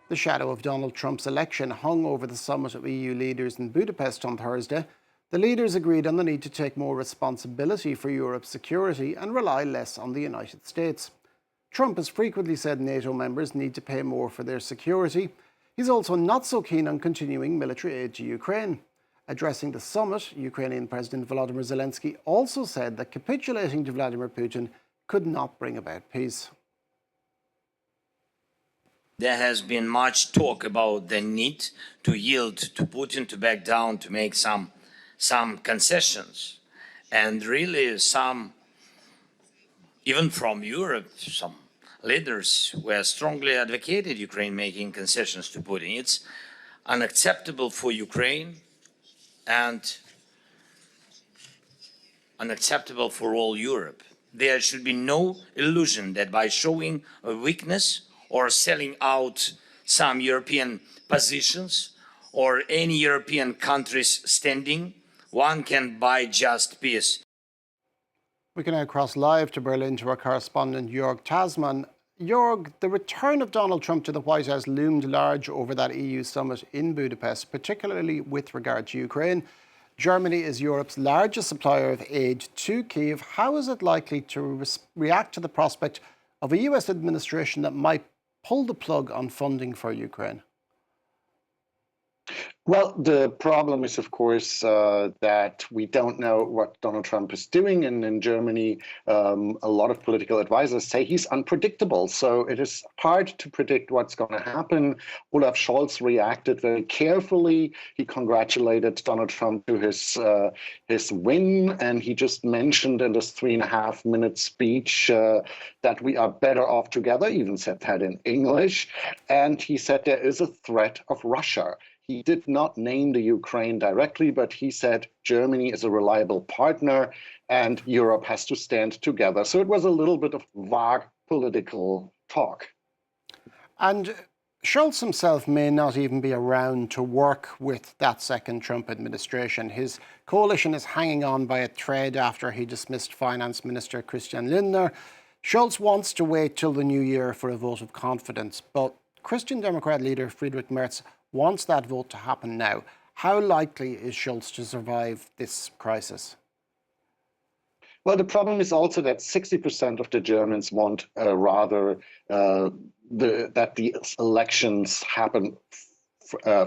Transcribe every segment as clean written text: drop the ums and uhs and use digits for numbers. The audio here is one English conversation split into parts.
The shadow of Donald Trump's election hung over the summit of EU leaders in Budapest on Thursday. The leaders agreed on the need to take more responsibility for Europe's security and rely less on the United States. Trump has frequently said NATO members need to pay more for their security. He's also not so keen on continuing military aid to Ukraine. Addressing the summit, Ukrainian President Volodymyr Zelensky also said that capitulating to Vladimir Putin could not bring about peace. There has been much talk about the need to yield to Putin, to back down, to make some concessions. And really some, even from Europe, some leaders were strongly advocated Ukraine making concessions to Putin. It's unacceptable for Ukraine and unacceptable for all Europe. There should be no illusion that by showing a weakness or selling out some European positions or any European country's standing, one can buy just peace. We can now cross live to Berlin to our correspondent Joerg Taszman. Joerg, the return of Donald Trump to the White House loomed large over that EU summit in Budapest, particularly with regard to Ukraine. Germany is Europe's largest supplier of aid to Kyiv. How is it likely to react to the prospect of a US administration that might pull the plug on funding for Ukraine? Well, the problem is, of course, that we don't know what Donald Trump is doing. And in Germany, a lot of political advisors say he's unpredictable. So it is hard to predict what's going to happen. Olaf Scholz reacted very carefully. He congratulated Donald Trump to his win. And he just mentioned in this 3.5-minute speech that we are better off together, even said that in English. And he said there is a threat of Russia. He did not name the Ukraine directly, but he said Germany is a reliable partner and Europe has to stand together. So it was a little bit of vague political talk. And Scholz himself may not even be around to work with that second Trump administration. His coalition is hanging on by a thread after he dismissed Finance Minister Christian Lindner. Scholz wants to wait till the new year for a vote of confidence, but Christian Democrat leader Friedrich Merz wants that vote to happen now. How likely is Scholz to survive this crisis? Well, the problem is also that 60% of the Germans want rather that the elections happen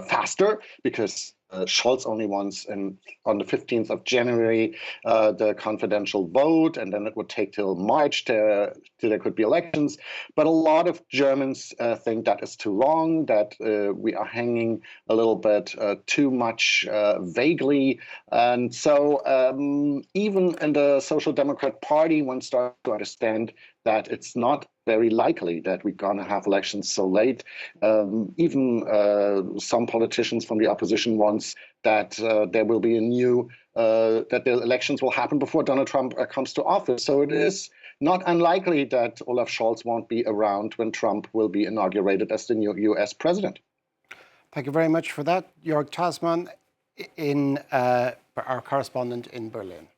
faster, because Scholz only wants on the 15th of January the confidential vote, and then it would take till March till there could be elections. But a lot of Germans think that is too long, that we are hanging a little bit too much vaguely. And so even in the Social Democrat Party, one starts to understand that it's not very likely that we're going to have elections so late. Even some politicians from the opposition wants that there will be that the elections will happen before Donald Trump comes to office. So it is not unlikely that Olaf Scholz won't be around when Trump will be inaugurated as the new US president. Thank you very much for that, Joerg Taszman, our correspondent in Berlin.